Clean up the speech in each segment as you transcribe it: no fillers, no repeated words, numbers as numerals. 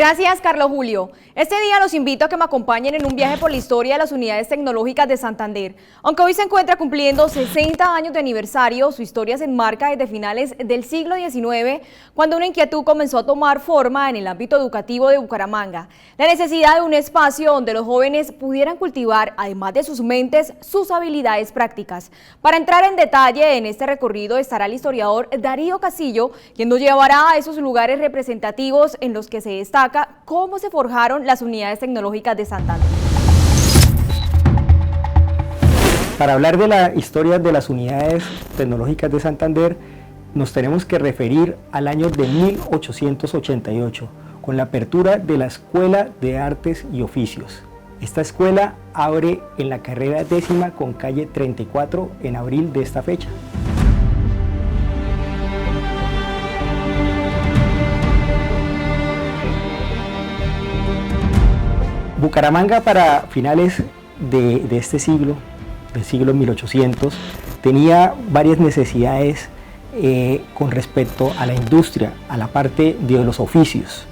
Gracias, Carlos Julio. Este día los invito a que me acompañen en un viaje por la historia de las unidades tecnológicas de Santander. Aunque hoy se encuentra cumpliendo 60 años de aniversario, su historia se enmarca desde finales del siglo XIX, cuando una inquietud comenzó a tomar forma en el ámbito educativo de Bucaramanga. La necesidad de un espacio donde los jóvenes pudieran cultivar, además de sus mentes, sus habilidades prácticas. Para entrar en detalle en este recorrido estará el historiador Darío Castillo, quien nos llevará a esos lugares representativos en los que se destaca cómo se forjaron las unidades tecnológicas de Santander. Para hablar de la historia de las unidades tecnológicas de Santander, nos tenemos que referir al año de 1888, con la apertura de la Escuela de Artes y Oficios. Esta escuela abre en la carrera 10ª con calle 34 en abril de esta fecha. Bucaramanga, para finales de este siglo, del siglo 1800, tenía varias necesidades con respecto a la industria, a la parte de los oficios.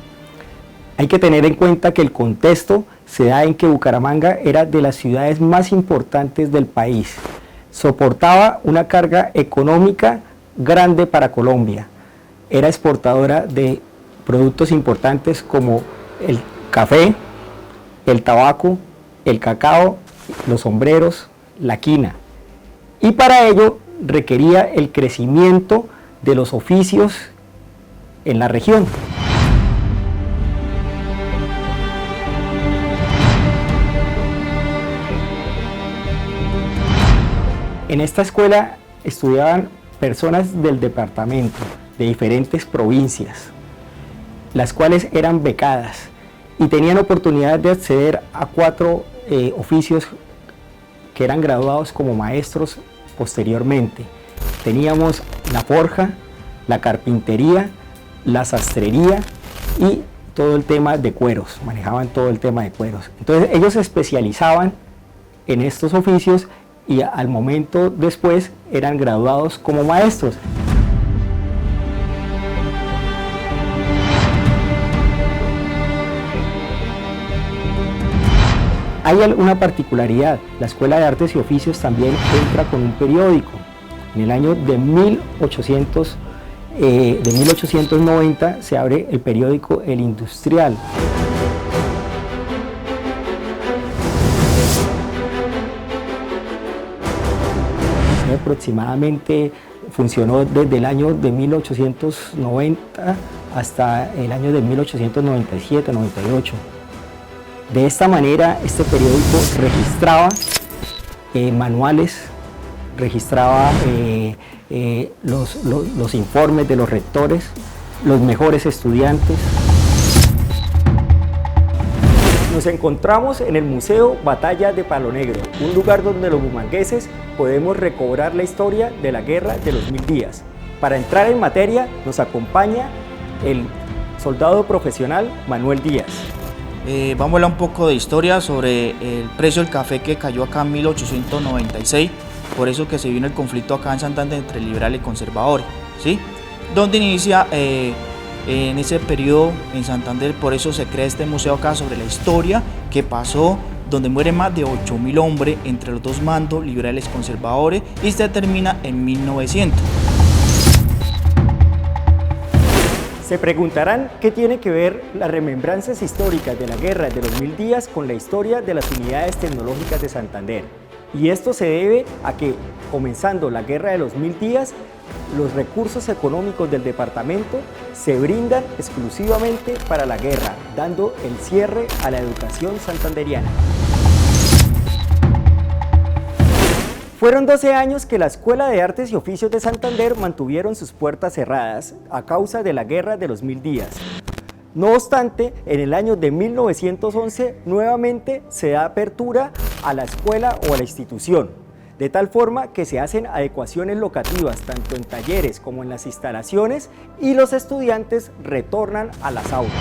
Hay que tener en cuenta que el contexto se da en que Bucaramanga era de las ciudades más importantes del país. Soportaba una carga económica grande para Colombia. Era exportadora de productos importantes como el café, el tabaco, el cacao, los sombreros, la quina. Y para ello requería el crecimiento de los oficios en la región. En esta escuela estudiaban personas del departamento, de diferentes provincias, las cuales eran becadas y tenían oportunidad de acceder a 4 oficios que eran graduados como maestros posteriormente. Teníamos la forja, la carpintería, la sastrería y todo el tema de cueros, manejaban todo el tema de cueros. Entonces ellos se especializaban en estos oficios y al momento después eran graduados como maestros. Hay una particularidad, la Escuela de Artes y Oficios también entra con un periódico. En el año de 1890 se abre el periódico El Industrial. Aproximadamente funcionó desde el año de 1890 hasta el año de 1897-98. De esta manera, este periódico registraba manuales, registraba los informes de los rectores, los mejores estudiantes. Nos encontramos en el Museo Batalla de Palo Negro, un lugar donde los bumangueses podemos recobrar la historia de la Guerra de los 1000 días. Para entrar en materia, nos acompaña el soldado profesional Manuel Díaz. Vamos a hablar un poco de historia sobre el precio del café que cayó acá en 1896, por eso que se vino el conflicto acá en Santander entre liberales y conservadores, ¿sí? Donde inicia en ese periodo en Santander, por eso se crea este museo acá sobre la historia que pasó, donde mueren más de 8.000 hombres entre los dos mandos, liberales y conservadores, y se termina en 1900. Se preguntarán qué tiene que ver las remembranzas históricas de la Guerra de los 1000 días con la historia de las unidades tecnológicas de Santander. Y esto se debe a que, comenzando la Guerra de los 1000 días, los recursos económicos del departamento se brindan exclusivamente para la guerra, dando el cierre a la educación santanderiana. Fueron 12 años que la Escuela de Artes y Oficios de Santander mantuvieron sus puertas cerradas a causa de la Guerra de los 1000 días. No obstante, en el año de 1911 nuevamente se da apertura a la escuela o a la institución, de tal forma que se hacen adecuaciones locativas tanto en talleres como en las instalaciones y los estudiantes retornan a las aulas.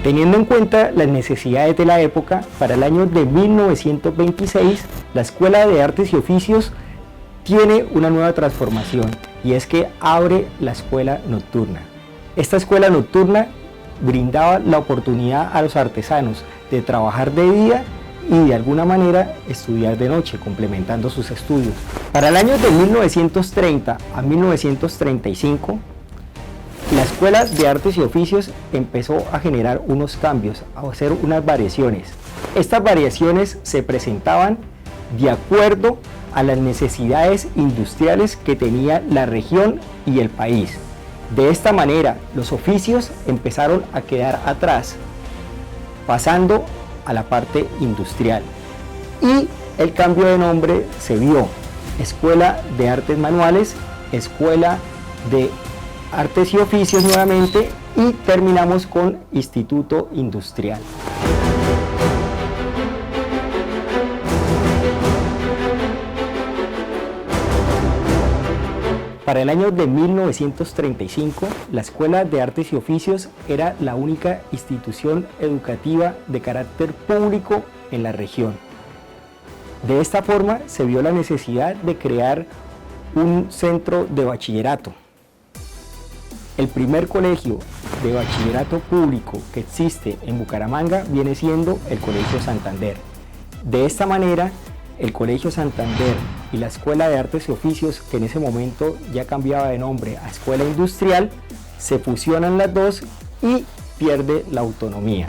Teniendo en cuenta las necesidades de la época, para el año de 1926 La Escuela de Artes y Oficios tiene una nueva transformación y es que abre la escuela nocturna. Esta escuela nocturna brindaba la oportunidad a los artesanos de trabajar de día y de alguna manera estudiar de noche, complementando sus estudios. Para el año de 1930 a 1935, la Escuela de Artes y Oficios empezó a generar unos cambios, a hacer unas variaciones. Estas variaciones se presentaban de acuerdo a las necesidades industriales que tenía la región y el país. De esta manera, los oficios empezaron a quedar atrás, pasando a la parte industrial. Y el cambio de nombre se vio: Escuela de Artes Manuales, Escuela de Artes y Oficios nuevamente, y terminamos con Instituto Industrial. Para el año de 1935, la Escuela de Artes y Oficios era la única institución educativa de carácter público en la región. De esta forma se vio la necesidad de crear un centro de bachillerato. El primer colegio de bachillerato público que existe en Bucaramanga viene siendo el Colegio Santander. De esta manera, el Colegio Santander y la Escuela de Artes y Oficios, que en ese momento ya cambiaba de nombre a Escuela Industrial, se fusionan las dos y pierde la autonomía.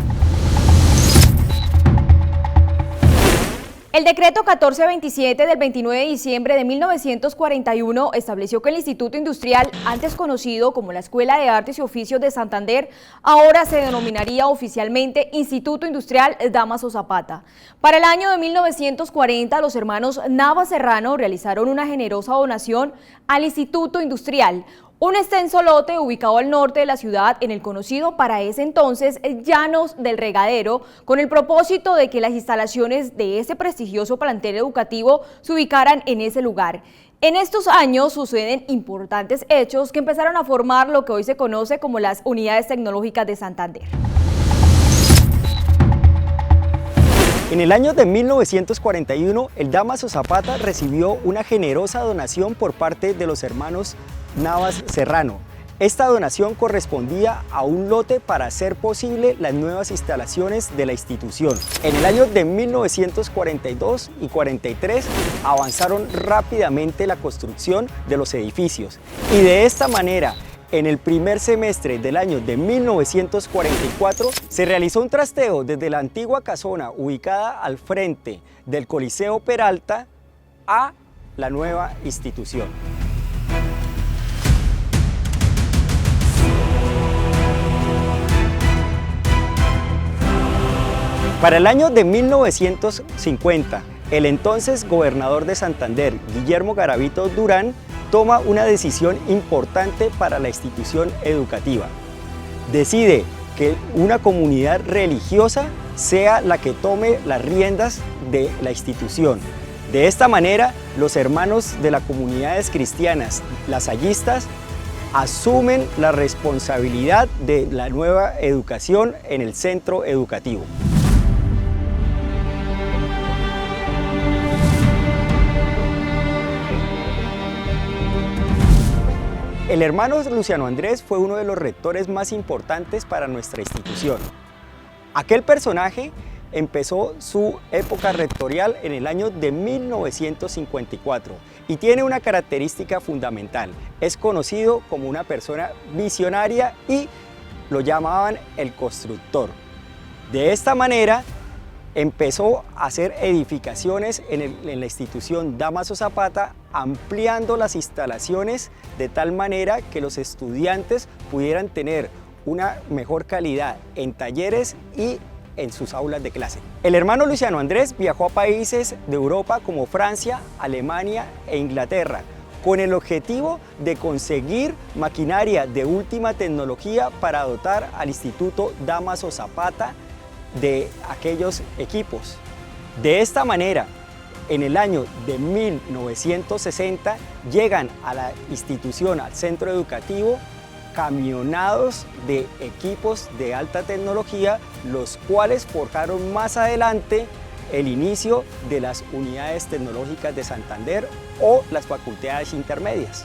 El decreto 1427 del 29 de diciembre de 1941 estableció que el Instituto Industrial, antes conocido como la Escuela de Artes y Oficios de Santander, ahora se denominaría oficialmente Instituto Industrial Dámaso Zapata. Para el año de 1940, los hermanos Navas Serrano realizaron una generosa donación al Instituto Industrial, un extenso lote ubicado al norte de la ciudad en el conocido para ese entonces Llanos del Regadero, con el propósito de que las instalaciones de ese prestigioso plantel educativo se ubicaran en ese lugar. En estos años suceden importantes hechos que empezaron a formar lo que hoy se conoce como las Unidades Tecnológicas de Santander. En el año de 1941, el Dámaso Zapata recibió una generosa donación por parte de los hermanos Navas Serrano. Esta donación correspondía a un lote para hacer posible las nuevas instalaciones de la institución. En el año de 1942 y 43 avanzaron rápidamente la construcción de los edificios y de esta manera, en el primer semestre del año de 1944 se realizó un trasteo desde la antigua casona ubicada al frente del Coliseo Peralta a la nueva institución. Para el año de 1950, el entonces gobernador de Santander, Guillermo Garavito Durán, toma una decisión importante para la institución educativa. Decide que una comunidad religiosa sea la que tome las riendas de la institución. De esta manera, los hermanos de las comunidades cristianas lasallistas asumen la responsabilidad de la nueva educación en el centro educativo. El hermano Luciano Andrés fue uno de los rectores más importantes para nuestra institución. Aquel personaje empezó su época rectorial en el año de 1954 y tiene una característica fundamental. Es conocido como una persona visionaria y lo llamaban el constructor. De esta manera empezó a hacer edificaciones en la institución Dámaso Zapata, ampliando las instalaciones de tal manera que los estudiantes pudieran tener una mejor calidad en talleres y en sus aulas de clase. El hermano Luciano Andrés viajó a países de Europa como Francia, Alemania e Inglaterra, con el objetivo de conseguir maquinaria de última tecnología para dotar al Instituto Dámaso Zapata de aquellos equipos. De esta manera, en el año de 1960 llegan a la institución, al centro educativo, camionados de equipos de alta tecnología, los cuales forjaron más adelante el inicio de las unidades tecnológicas de Santander o las facultades intermedias.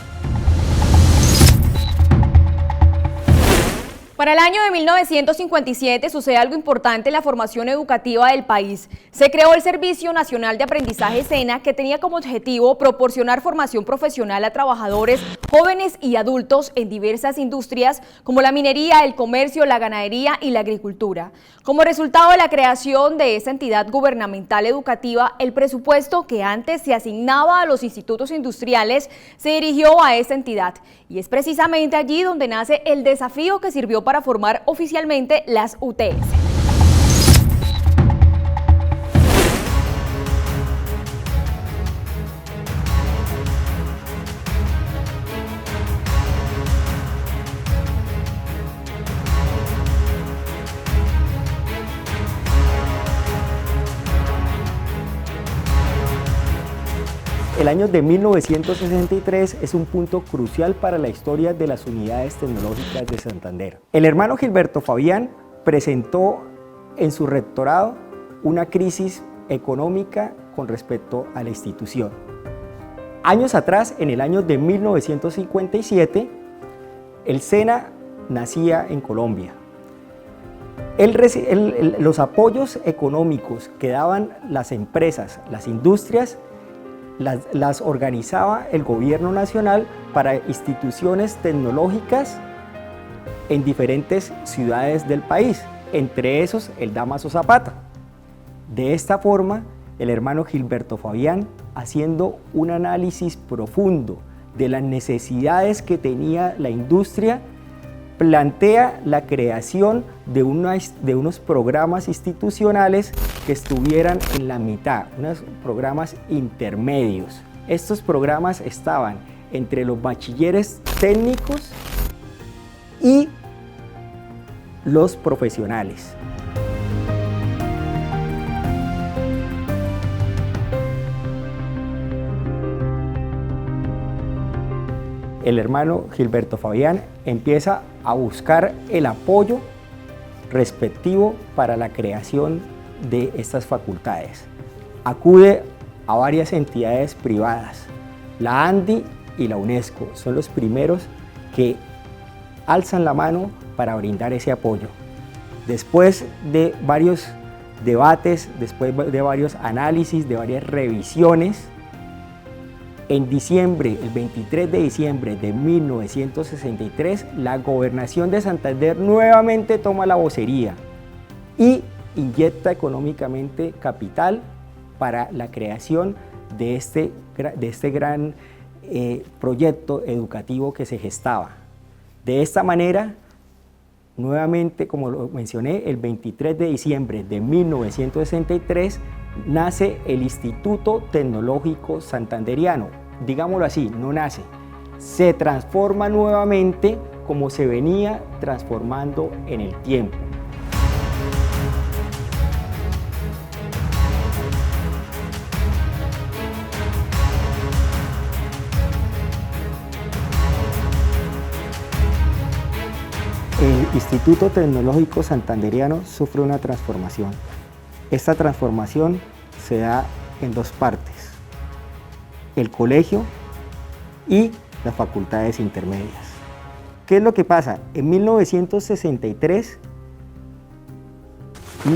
Para el año de 1957 sucede algo importante en la formación educativa del país. Se creó el Servicio Nacional de Aprendizaje SENA, que tenía como objetivo proporcionar formación profesional a trabajadores jóvenes y adultos en diversas industrias como la minería, el comercio, la ganadería y la agricultura. Como resultado de la creación de esta entidad gubernamental educativa, el presupuesto que antes se asignaba a los institutos industriales se dirigió a esta entidad. Y es precisamente allí donde nace el desafío que sirvió para formar oficialmente las UTS. El año de 1963 es un punto crucial para la historia de las unidades tecnológicas de Santander. El hermano Gilberto Fabián presentó en su rectorado una crisis económica con respecto a la institución. Años atrás, en el año de 1957, el SENA nacía en Colombia. Los apoyos económicos que daban las empresas, las industrias, las organizaba el gobierno nacional para instituciones tecnológicas en diferentes ciudades del país, entre esos el Dámaso Zapata. De esta forma, el hermano Gilberto Fabián, haciendo un análisis profundo de las necesidades que tenía la industria, plantea la creación de unos programas institucionales que estuvieran en la mitad, unos programas intermedios. Estos programas estaban entre los bachilleres técnicos y los profesionales. El hermano Gilberto Fabián empieza a buscar el apoyo respectivo para la creación de estas facultades. Acude a varias entidades privadas. La ANDI y la UNESCO son los primeros que alzan la mano para brindar ese apoyo. Después de varios debates, después de varios análisis, de varias revisiones, en diciembre, el 23 de diciembre de 1963, la Gobernación de Santander nuevamente toma la vocería y inyecta económicamente capital para la creación de este gran proyecto educativo que se gestaba. De esta manera, nuevamente, como lo mencioné, el 23 de diciembre de 1963 nace el Instituto Tecnológico Santanderiano. Digámoslo así, no nace, se transforma nuevamente como se venía transformando en el tiempo. El Instituto Tecnológico Santanderiano sufre una transformación. Esta transformación se da en dos partes: el colegio y las facultades intermedias. ¿Qué es lo que pasa? En 1963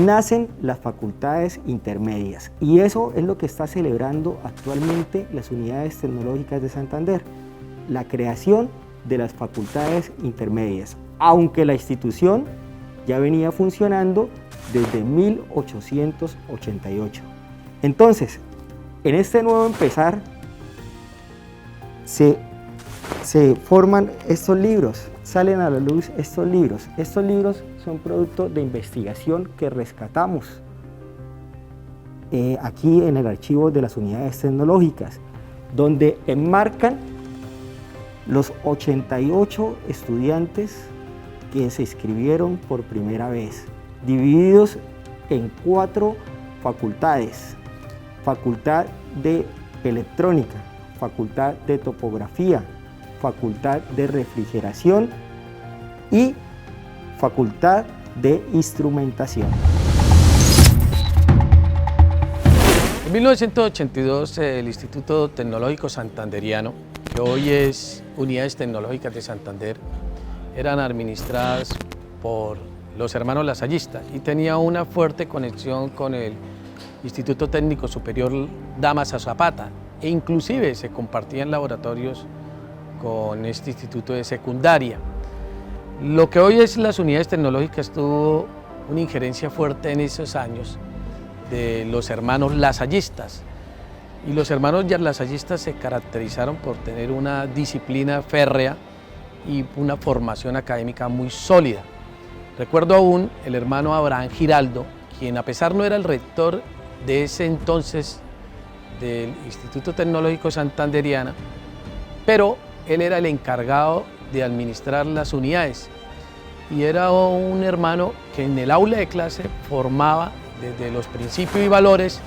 nacen las facultades intermedias y eso es lo que está celebrando actualmente las unidades tecnológicas de Santander, la creación de las facultades intermedias, aunque la institución ya venía funcionando desde 1888. Entonces, en este nuevo empezar, se forman estos libros, salen a la luz estos libros. Estos libros son producto de investigación que rescatamos aquí en el archivo de las unidades tecnológicas, donde enmarcan los 88 estudiantes que se inscribieron por primera vez, divididos en 4 facultades: Facultad de Electrónica, Facultad de Topografía, Facultad de Refrigeración y Facultad de Instrumentación. En 1982 el Instituto Tecnológico Santanderiano, que hoy es Unidades Tecnológicas de Santander, eran administradas por los hermanos lasallistas y tenía una fuerte conexión con el Instituto Técnico Superior Damaso Zapata e inclusive se compartían laboratorios con este instituto de secundaria. Lo que hoy es las unidades tecnológicas tuvo una injerencia fuerte en esos años de los hermanos lasallistas. Y los hermanos lasallistas se caracterizaron por tener una disciplina férrea y una formación académica muy sólida. Recuerdo aún el hermano Abraham Giraldo, quien a pesar no era el rector de ese entonces del Instituto Tecnológico Santanderiano, pero él era el encargado de administrar las unidades y era un hermano que en el aula de clase formaba desde los principios y valores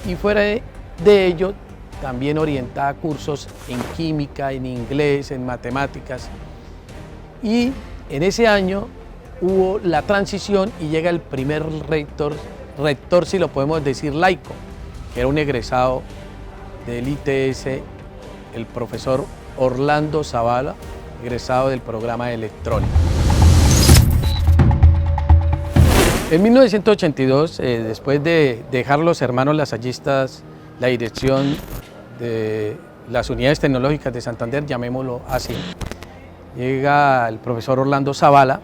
y fuera de ello también orientaba cursos en química, en inglés, en matemáticas. Y en ese año hubo la transición y llega el primer rector si lo podemos decir laico, que era un egresado del ITS, el profesor Orlando Zavala, egresado del programa de electrónica. En 1982, después de dejar los hermanos lasallistas la dirección de las unidades tecnológicas de Santander, llamémoslo así, llega el profesor Orlando Zavala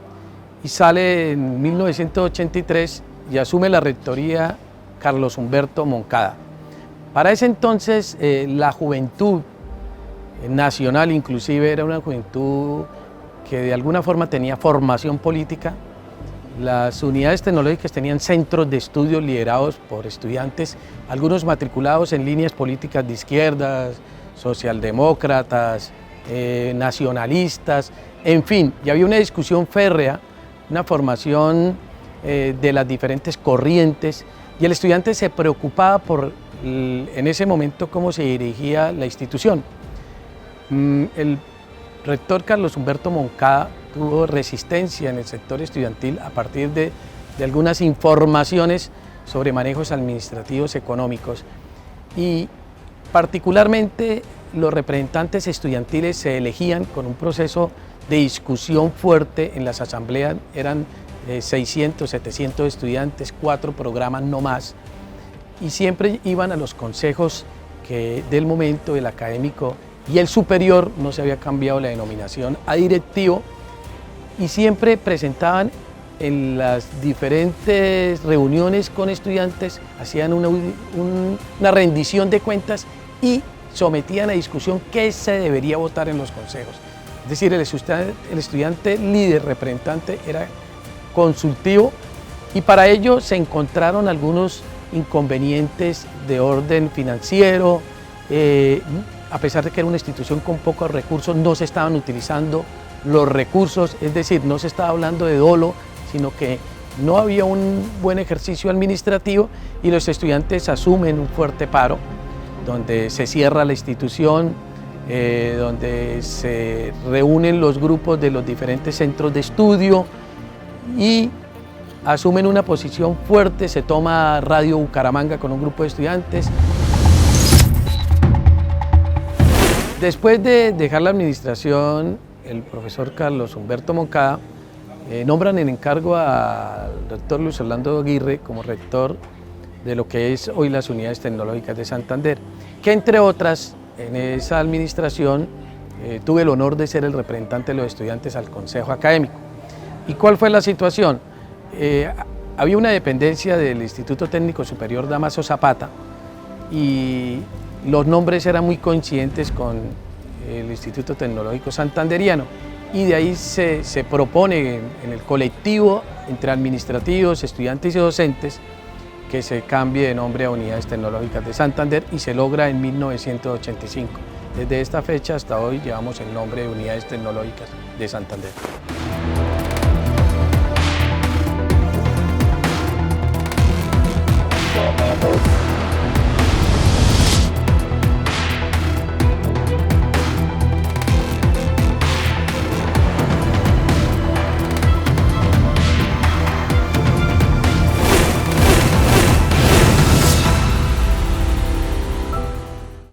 y sale en 1983 y asume la rectoría Carlos Humberto Moncada. Para ese entonces la juventud nacional inclusive era una juventud que de alguna forma tenía formación política. Las unidades tecnológicas tenían centros de estudio liderados por estudiantes, algunos matriculados en líneas políticas de izquierdas, socialdemócratas, nacionalistas, en fin, y había una discusión férrea, una formación de las diferentes corrientes y el estudiante se preocupaba por en ese momento cómo se dirigía la institución. El rector Carlos Humberto Moncada tuvo resistencia en el sector estudiantil a partir de algunas informaciones sobre manejos administrativos económicos y particularmente los representantes estudiantiles se elegían con un proceso de discusión fuerte en las asambleas, eran 600, 700 estudiantes, 4 programas no más y siempre iban a los consejos del momento, el académico y el superior, no se había cambiado la denominación a directivo, y siempre presentaban en las diferentes reuniones con estudiantes, hacían una rendición de cuentas y sometían a discusión qué se debería votar en los consejos. Es decir, el estudiante líder, representante, era consultivo y para ello se encontraron algunos inconvenientes de orden financiero, a pesar de que era una institución con pocos recursos, no se estaban utilizando los recursos, es decir, no se estaba hablando de dolo, sino que no había un buen ejercicio administrativo y los estudiantes asumen un fuerte paro, donde se cierra la institución, donde se reúnen los grupos de los diferentes centros de estudio y asumen una posición fuerte, se toma Radio Bucaramanga con un grupo de estudiantes. Después de dejar la administración, el profesor Carlos Humberto Moncada nombran en encargo al rector Luis Orlando Aguirre como rector de lo que es hoy las unidades tecnológicas de Santander, que entre otras en esa administración tuve el honor de ser el representante de los estudiantes al Consejo Académico. ¿Y cuál fue la situación? Había una dependencia del Instituto Técnico Superior Damaso Zapata y los nombres eran muy coincidentes con el Instituto Tecnológico Santanderiano y de ahí se propone en el colectivo entre administrativos, estudiantes y docentes que se cambie de nombre a Unidades Tecnológicas de Santander y se logra en 1985. Desde esta fecha hasta hoy llevamos el nombre de Unidades Tecnológicas de Santander.